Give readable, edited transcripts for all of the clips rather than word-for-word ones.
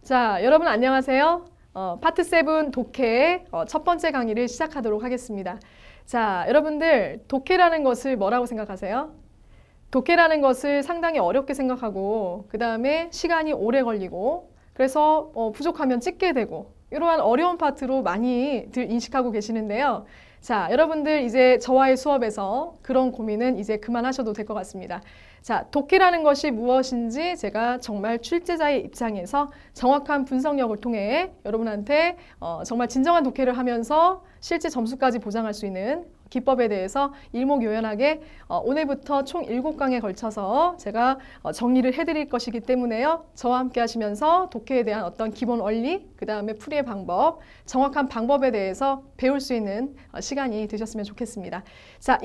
자, 여러분 안녕하세요. 파트 7 독해 첫 번째 강의를 시작하도록 하겠습니다. 자, 여러분들 독해라는 것을 뭐라고 생각하세요? 독해라는 것을 상당히 어렵게 생각하고 그 다음에 시간이 오래 걸리고 그래서 부족하면 찍게 되고 이러한 어려운 파트로 많이들 인식하고 계시는데요. 자, 여러분들 이제 저와의 수업에서 그런 고민은 이제 그만하셔도 될 것 같습니다. 자, 독해라는 것이 무엇인지 제가 정말 출제자의 입장에서 정확한 분석력을 통해 여러분한테 정말 진정한 독해를 하면서 실제 점수까지 보장할 수 있는 기법에 대해서 일목요연하게 오늘부터 총 7강에 걸쳐서 제가 정리를 해드릴 것이기 때문에요. 저와 함께 하시면서 독해에 대한 어떤 기본 원리, 그 다음에 풀이의 방법, 정확한 방법에 대해서 배울 수 있는 시간이 되셨으면 좋겠습니다. 자,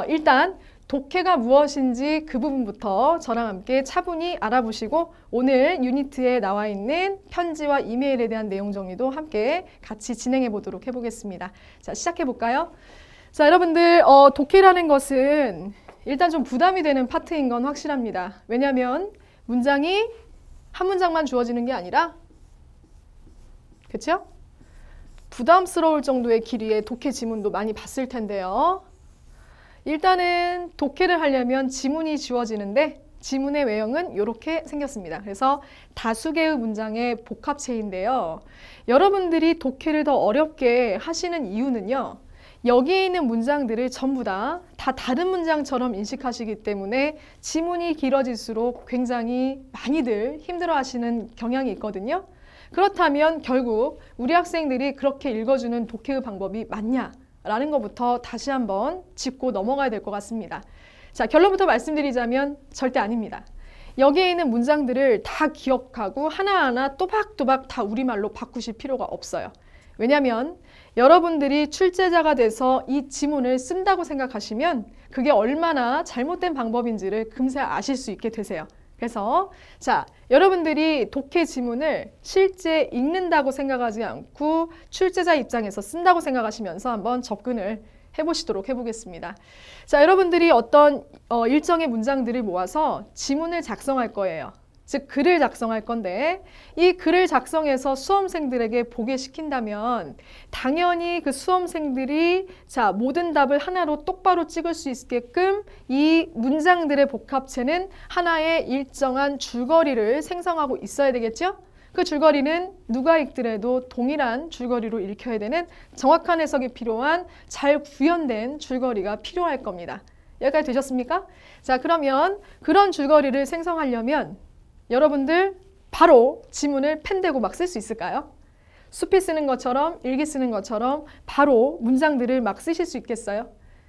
일단 독해가 무엇인지 그 부분부터 저랑 함께 차분히 알아보시고 오늘 유니트에 나와 있는 편지와 이메일에 대한 내용 정리도 함께 같이 진행해 보도록 해보겠습니다. 자, 시작해 볼까요? 자, 여러분들 독해라는 것은 일단 좀 부담이 되는 파트인 건 확실합니다. 왜냐하면 문장이 한 문장만 주어지는 게 아니라 그렇죠? 부담스러울 정도의 길이의 독해 지문도 많이 봤을 텐데요. 일단은 독해를 하려면 지문이 지워지는데 지문의 외형은 이렇게 생겼습니다. 그래서 다수개의 문장의 복합체인데요. 여러분들이 독해를 더 어렵게 하시는 이유는요. 여기에 있는 문장들을 전부 다 다른 문장처럼 인식하시기 때문에 지문이 길어질수록 굉장히 많이들 힘들어하시는 경향이 있거든요. 그렇다면 결국 우리 학생들이 그렇게 읽어주는 독해의 방법이 맞냐? 라는 것부터 다시 한번 짚고 넘어가야 될 것 같습니다. 자, 결론부터 말씀드리자면 절대 아닙니다. 여기에 있는 문장들을 다 기억하고 하나하나 또박또박 다 우리말로 바꾸실 필요가 없어요. 왜냐하면 여러분들이 출제자가 돼서 이 지문을 쓴다고 생각하시면 그게 얼마나 잘못된 방법인지를 금세 아실 수 있게 되세요. 그래서 자, 여러분들이 독해 지문을 실제 읽는다고 생각하지 않고 출제자 입장에서 쓴다고 생각하시면서 한번 접근을 해보시도록 해보겠습니다. 자, 여러분들이 어떤 일정의 문장들을 모아서 지문을 작성할 거예요. 즉 글을 작성할 건데 이 글을 작성해서 수험생들에게 보게 시킨다면 당연히 그 수험생들이 자 모든 답을 하나로 똑바로 찍을 수 있게끔 이 문장들의 복합체는 하나의 일정한 줄거리를 생성하고 있어야 되겠죠? 그 줄거리는 누가 읽더라도 동일한 줄거리로 읽혀야 되는 정확한 해석이 필요한 잘 구현된 줄거리가 필요할 겁니다. 여기까지 되셨습니까? 자, 그러면 그런 줄거리를 생성하려면 여러분들 바로 지문을 펜 대고 막 쓸 수 있을까요? 수필 쓰는 것처럼 일기 쓰는 것처럼 바로 문장들을 막 쓰실 수 있겠어요?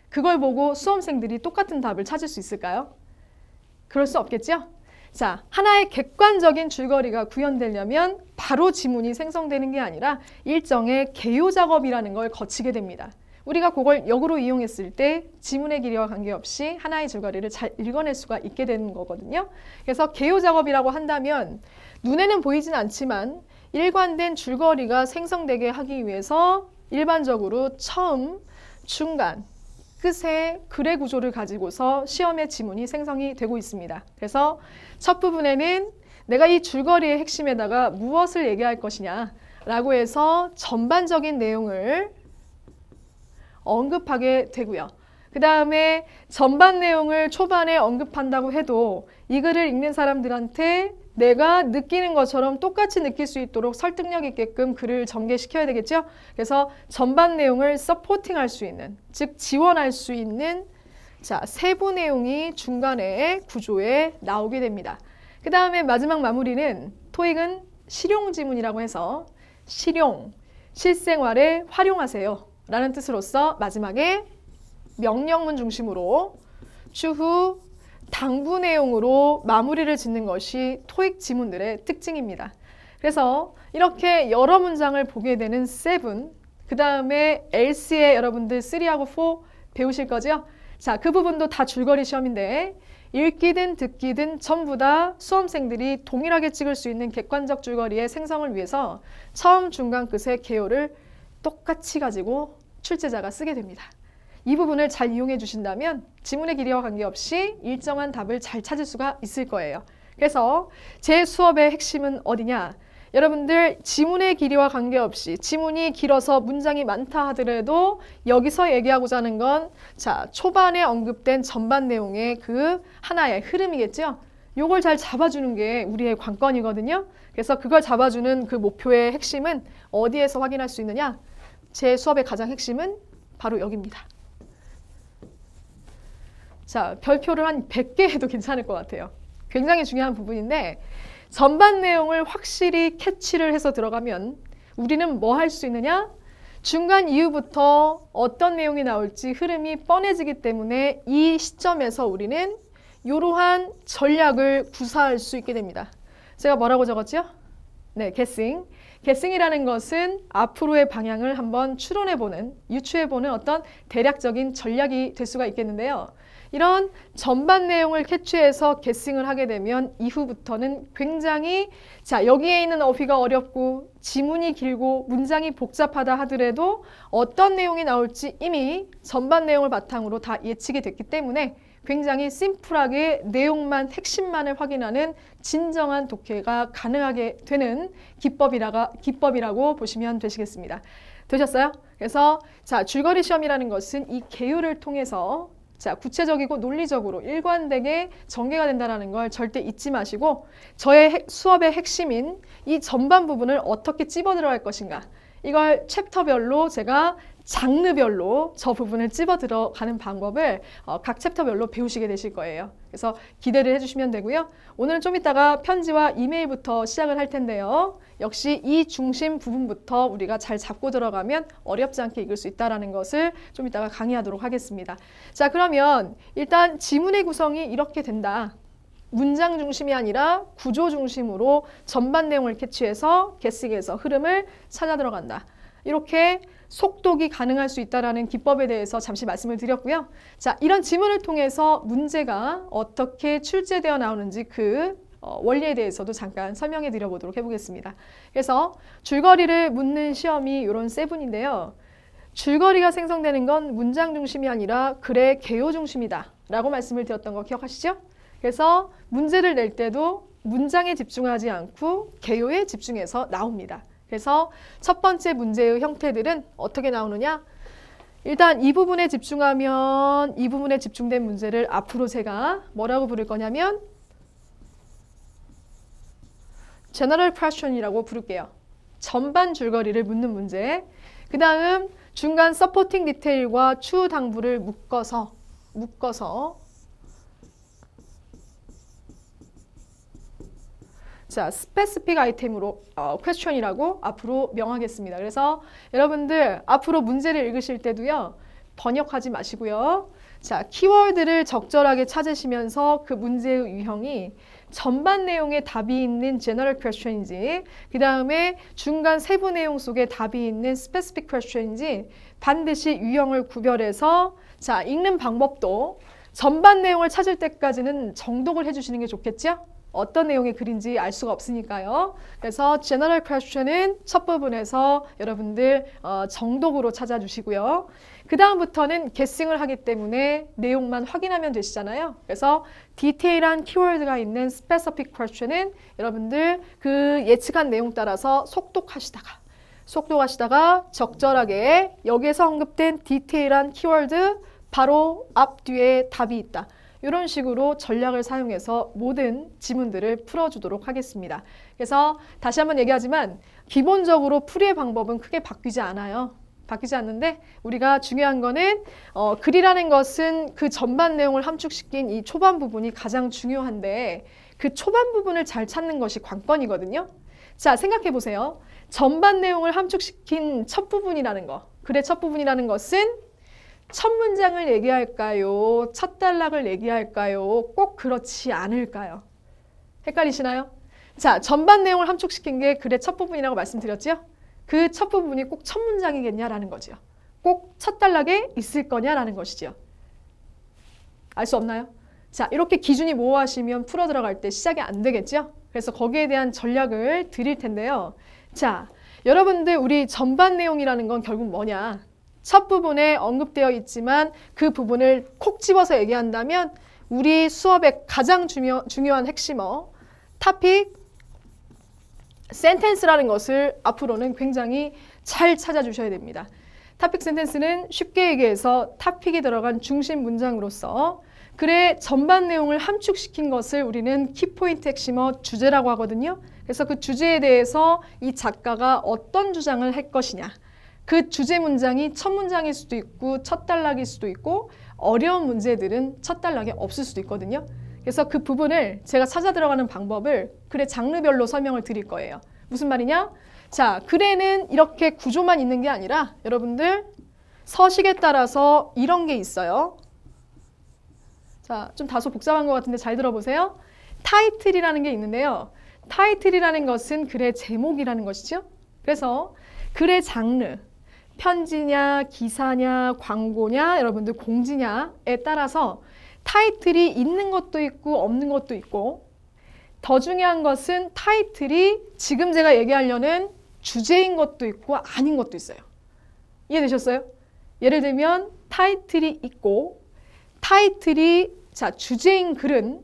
그걸 보고 수험생들이 똑같은 답을 찾을 수 있을까요? 그럴 수 없겠죠? 자, 하나의 객관적인 줄거리가 구현되려면 바로 지문이 생성되는 게 아니라 일정의 개요 작업이라는 걸 거치게 됩니다. 우리가 그걸 역으로 이용했을 때 지문의 길이와 관계없이 하나의 줄거리를 잘 읽어낼 수가 있게 되는 거거든요. 그래서 개요 작업이라고 한다면 눈에는 보이진 않지만 일관된 줄거리가 생성되게 하기 위해서 일반적으로 처음, 중간, 끝의 글의 구조를 가지고서 시험의 지문이 생성이 되고 있습니다. 그래서 첫 부분에는 내가 이 줄거리의 핵심에다가 무엇을 얘기할 것이냐 라고 해서 전반적인 내용을 언급하게 되고요. 그 다음에 전반 내용을 초반에 언급한다고 해도 이 글을 읽는 사람들한테 내가 느끼는 것처럼 똑같이 느낄 수 있도록 설득력 있게끔 글을 전개시켜야 되겠죠. 그래서 전반 내용을 서포팅할 수 있는, 즉 지원할 수 있는 자, 세부 내용이 중간에 구조에 나오게 됩니다. 그 다음에 마지막 마무리는 토익은 실용 지문이라고 해서 실용, 실생활에 활용하세요 라는 뜻으로서 마지막에 명령문 중심으로 추후 당부 내용으로 마무리를 짓는 것이 토익 지문들의 특징입니다. 그래서 이렇게 여러 문장을 보게 되는 7, 그 다음에 else에 여러분들 3하고 4 배우실 거죠? 자, 그 부분도 다 줄거리 시험인데 읽기든 듣기든 전부 다 수험생들이 동일하게 찍을 수 있는 객관적 줄거리의 생성을 위해서 처음, 중간, 끝의 개요를 똑같이 가지고 출제자가 쓰게 됩니다. 이 부분을 잘 이용해 주신다면 지문의 길이와 관계없이 일정한 답을 잘 찾을 수가 있을 거예요. 그래서 제 수업의 핵심은 어디냐? 여러분들 지문의 길이와 관계없이 지문이 길어서 문장이 많다 하더라도 여기서 얘기하고자 하는 건 자, 초반에 언급된 전반 내용의 그 하나의 흐름이겠죠. 요걸 잘 잡아주는 게 우리의 관건이거든요. 그래서 그걸 잡아주는 그 목표의 핵심은 어디에서 확인할 수 있느냐? 제 수업의 가장 핵심은 바로 여기입니다. 자, 별표를 한 100개 해도 괜찮을 것 같아요. 굉장히 중요한 부분인데 전반 내용을 확실히 캐치를 해서 들어가면 우리는 뭐 할 수 있느냐? 중간 이후부터 어떤 내용이 나올지 흐름이 뻔해지기 때문에 이 시점에서 우리는 이러한 전략을 구사할 수 있게 됩니다. 제가 뭐라고 적었죠? 네, guessing. guessing이라는 것은 앞으로의 방향을 한번 추론해보는, 유추해보는 어떤 대략적인 전략이 될 수가 있겠는데요. 이런 전반 내용을 캐치해서 guessing을 하게 되면 이후부터는 굉장히 자, 여기에 있는 어휘가 어렵고 지문이 길고 문장이 복잡하다 하더라도 어떤 내용이 나올지 이미 전반 내용을 바탕으로 다 예측이 됐기 때문에 굉장히 심플하게 내용만, 핵심만을 확인하는 진정한 독해가 가능하게 되는 기법이라고 보시면 되시겠습니다. 되셨어요? 그래서 자, 줄거리 시험이라는 것은 이 개요를 통해서 자, 구체적이고 논리적으로 일관되게 전개가 된다는 걸 절대 잊지 마시고 저의 수업의 핵심인 이 전반 부분을 어떻게 찝어 들어갈 것인가 이걸 챕터별로 제가 장르별로 저 부분을 찝어 들어가는 방법을 각 챕터별로 배우시게 되실 거예요. 그래서 기대를 해주시면 되고요. 오늘은 좀 이따가 편지와 이메일부터 시작을 할 텐데요. 역시 이 중심 부분부터 우리가 잘 잡고 들어가면 어렵지 않게 읽을 수 있다는 것을 좀 이따가 강의하도록 하겠습니다. 자, 그러면 일단 지문의 구성이 이렇게 된다. 문장 중심이 아니라 구조 중심으로 전반 내용을 캐치해서 게스트에서 흐름을 찾아 들어간다. 이렇게 속독이 가능할 수 있다는 기법에 대해서 잠시 말씀을 드렸고요. 자, 이런 지문을 통해서 문제가 어떻게 출제되어 나오는지 그 원리에 대해서도 잠깐 설명해 드려보도록 해보겠습니다. 그래서 줄거리를 묻는 시험이 이런 세분인데요. 줄거리가 생성되는 건 문장 중심이 아니라 글의 개요 중심이다 라고 말씀을 드렸던 거 기억하시죠? 그래서 문제를 낼 때도 문장에 집중하지 않고 개요에 집중해서 나옵니다. 그래서 첫 번째 문제의 형태들은 어떻게 나오느냐? 일단 이 부분에 집중하면 이 부분에 집중된 문제를 앞으로 제가 뭐라고 부를 거냐면 General Question이라고 부를게요. 전반 줄거리를 묻는 문제. 그 다음 중간 Supporting Detail과 추후 당부를 묶어서 자, 스페시픽 아이템으로 question이라고 앞으로 명하겠습니다. 그래서 여러분들 앞으로 문제를 읽으실 때도요. 번역하지 마시고요. 자, 키워드를 적절하게 찾으시면서 그 문제의 유형이 전반 내용에 답이 있는 general question인지 그 다음에 중간 세부 내용 속에 답이 있는 specific question인지 반드시 유형을 구별해서 자, 읽는 방법도 전반 내용을 찾을 때까지는 정독을 해주시는 게 좋겠죠? 어떤 내용의 글인지 알 수가 없으니까요. 그래서 General Question은 첫 부분에서 여러분들 정독으로 찾아주시고요. 그 다음부터는 guessing을 하기 때문에 내용만 확인하면 되시잖아요. 그래서 디테일한 키워드가 있는 Specific Question은 여러분들 그 예측한 내용 따라서 속독하시다가 적절하게 여기에서 언급된 디테일한 키워드 바로 앞뒤에 답이 있다. 이런 식으로 전략을 사용해서 모든 지문들을 풀어주도록 하겠습니다. 그래서 다시 한번 얘기하지만 기본적으로 풀이의 방법은 크게 바뀌지 않아요. 바뀌지 않는데 우리가 중요한 거는 글이라는 것은 그 전반 내용을 함축시킨 이 초반 부분이 가장 중요한데 그 초반 부분을 잘 찾는 것이 관건이거든요. 자, 생각해 보세요. 전반 내용을 함축시킨 첫 부분이라는 거, 글의 첫 부분이라는 것은 첫 문장을 얘기할까요? 첫 단락을 얘기할까요? 꼭 그렇지 않을까요? 헷갈리시나요? 자, 전반 내용을 함축시킨 게 글의 첫 부분이라고 말씀드렸죠? 그 첫 부분이 꼭 첫 문장이겠냐라는 거죠. 꼭 첫 단락에 있을 거냐라는 것이죠. 알 수 없나요? 자, 이렇게 기준이 모호하시면 풀어 들어갈 때 시작이 안 되겠죠? 그래서 거기에 대한 전략을 드릴 텐데요. 자, 여러분들 우리 전반 내용이라는 건 결국 뭐냐? 첫 부분에 언급되어 있지만 그 부분을 콕 집어서 얘기한다면 우리 수업의 가장 중요한 핵심어, topic, 센텐스라는 것을 앞으로는 굉장히 잘 찾아주셔야 됩니다. 토픽 센텐스는 쉽게 얘기해서 토픽이 들어간 중심 문장으로서 글의 전반 내용을 함축시킨 것을 우리는 키포인트 핵심어 주제라고 하거든요. 그래서 그 주제에 대해서 이 작가가 어떤 주장을 할 것이냐, 그 주제 문장이 첫 문장일 수도 있고 첫 단락일 수도 있고 어려운 문제들은 첫 단락에 없을 수도 있거든요. 그래서 그 부분을 제가 찾아 들어가는 방법을 글의 장르별로 설명을 드릴 거예요. 무슨 말이냐? 자, 글에는 이렇게 구조만 있는 게 아니라 여러분들 서식에 따라서 이런 게 있어요. 자, 좀 다소 복잡한 것 같은데 잘 들어보세요. 타이틀이라는 게 있는데요. 타이틀이라는 것은 글의 제목이라는 것이죠. 그래서 글의 장르, 편지냐, 기사냐, 광고냐, 여러분들 공지냐에 따라서 타이틀이 있는 것도 있고 없는 것도 있고, 더 중요한 것은 타이틀이 지금 제가 얘기하려는 주제인 것도 있고 아닌 것도 있어요. 이해되셨어요? 예를 들면 타이틀이 있고 타이틀이 주제인 글은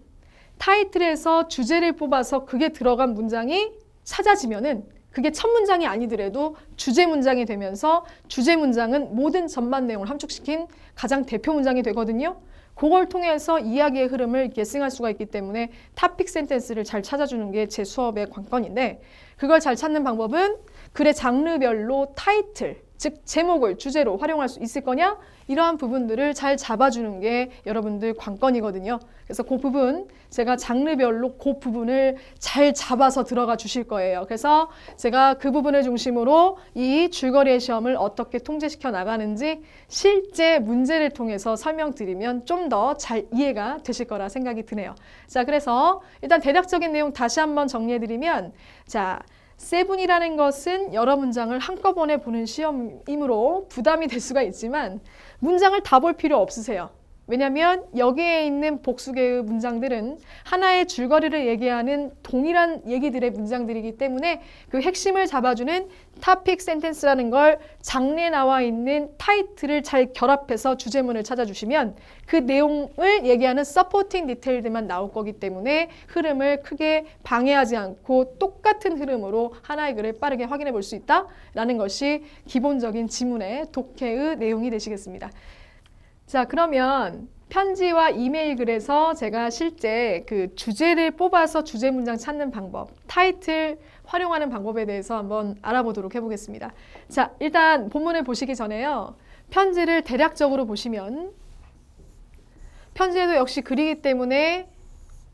타이틀에서 주제를 뽑아서 그게 들어간 문장이 찾아지면은 그게 첫 문장이 아니더라도 주제 문장이 되면서 주제 문장은 모든 전반 내용을 함축시킨 가장 대표 문장이 되거든요. 그걸 통해서 이야기의 흐름을 예측할 수가 있기 때문에 토픽 센텐스를 잘 찾아주는 게 제 수업의 관건인데, 그걸 잘 찾는 방법은 글의 장르별로 타이틀, 즉 제목을 주제로 활용할 수 있을 거냐? 이러한 부분들을 잘 잡아주는 게 여러분들 관건이거든요. 그래서 그 부분, 제가 장르별로 그 부분을 잘 잡아서 들어가 주실 거예요. 그래서 제가 그 부분을 중심으로 이 줄거리의 시험을 어떻게 통제시켜 나가는지 실제 문제를 통해서 설명드리면 좀 더 잘 이해가 되실 거라 생각이 드네요. 자, 그래서 일단 대략적인 내용 다시 한번 정리해드리면, 자, 세븐이라는 것은 여러 문장을 한꺼번에 보는 시험이므로 부담이 될 수가 있지만 문장을 다 볼 필요 없으세요. 왜냐하면 여기에 있는 복수개의 문장들은 하나의 줄거리를 얘기하는 동일한 얘기들의 문장들이기 때문에 그 핵심을 잡아주는 토픽 센텐스라는 걸 장르에 나와 있는 타이틀을 잘 결합해서 주제문을 찾아주시면 그 내용을 얘기하는 서포팅 디테일들만 나올 거기 때문에 흐름을 크게 방해하지 않고 똑같은 흐름으로 하나의 글을 빠르게 확인해 볼 수 있다라는 것이 기본적인 지문의 독해의 내용이 되시겠습니다. 자, 그러면 편지와 이메일 글에서 제가 실제 그 주제를 뽑아서 주제 문장 찾는 방법, 타이틀 활용하는 방법에 대해서 한번 알아보도록 해보겠습니다. 자, 일단 본문을 보시기 전에요. 편지를 대략적으로 보시면 편지에도 역시 글이기 때문에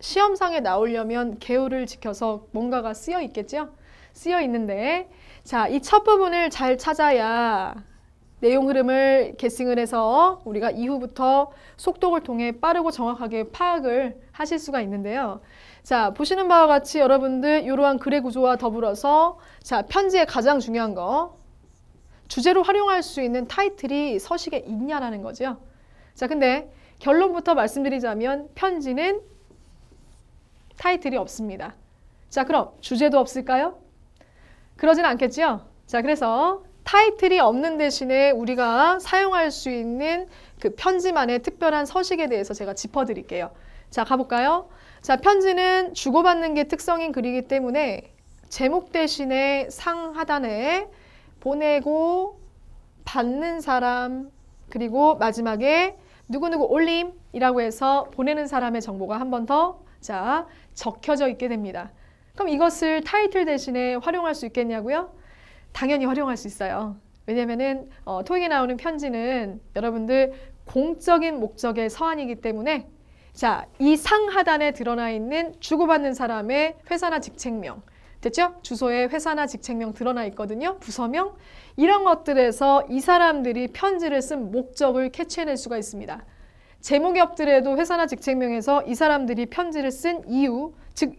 시험상에 나오려면 개요를 지켜서 뭔가가 쓰여 있겠죠? 쓰여 있는데, 자, 이 첫 부분을 잘 찾아야 내용 흐름을 계승을 해서 우리가 이후부터 속독을 통해 빠르고 정확하게 파악을 하실 수가 있는데요. 자, 보시는 바와 같이 여러분들 이러한 글의 구조와 더불어서 자, 편지의 가장 중요한 거, 주제로 활용할 수 있는 타이틀이 서식에 있냐라는 거죠. 자, 근데 결론부터 말씀드리자면 편지는 타이틀이 없습니다. 자, 그럼 주제도 없을까요? 그러진 않겠죠? 자, 그래서 타이틀이 없는 대신에 우리가 사용할 수 있는 그 편지만의 특별한 서식에 대해서 제가 짚어드릴게요. 자, 가볼까요? 자, 편지는 주고받는 게 특성인 글이기 때문에 제목 대신에 상하단에 보내고 받는 사람, 그리고 마지막에 누구누구 올림이라고 해서 보내는 사람의 정보가 한 번 더 자, 적혀져 있게 됩니다. 그럼 이것을 타이틀 대신에 활용할 수 있겠냐고요? 당연히 활용할 수 있어요. 왜냐면은 토익에 나오는 편지는 여러분들 공적인 목적의 서한이기 때문에 자, 이 상하단에 드러나 있는 주고받는 사람의 회사나 직책명, 됐죠? 주소에 회사나 직책명 드러나 있거든요. 부서명. 이런 것들에서 이 사람들이 편지를 쓴 목적을 캐치해낼 수가 있습니다. 제목이 없더라도 회사나 직책명에서 이 사람들이 편지를 쓴 이유, 즉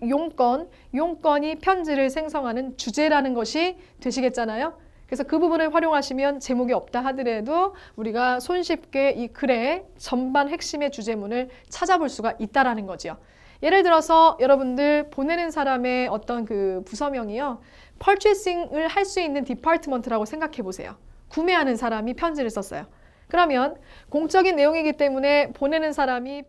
용건이 편지를 생성하는 주제라는 것이 되시겠잖아요. 그래서 그 부분을 활용하시면 제목이 없다 하더라도 우리가 손쉽게 이 글의 전반 핵심의 주제문을 찾아볼 수가 있다라는 거죠. 예를 들어서 여러분들 보내는 사람의 어떤 그 부서명이요, purchasing을 할 수 있는 디파트먼트라고 생각해 보세요. 구매하는 사람이 편지를 썼어요. 그러면 공적인 내용이기 때문에 보내는 사람이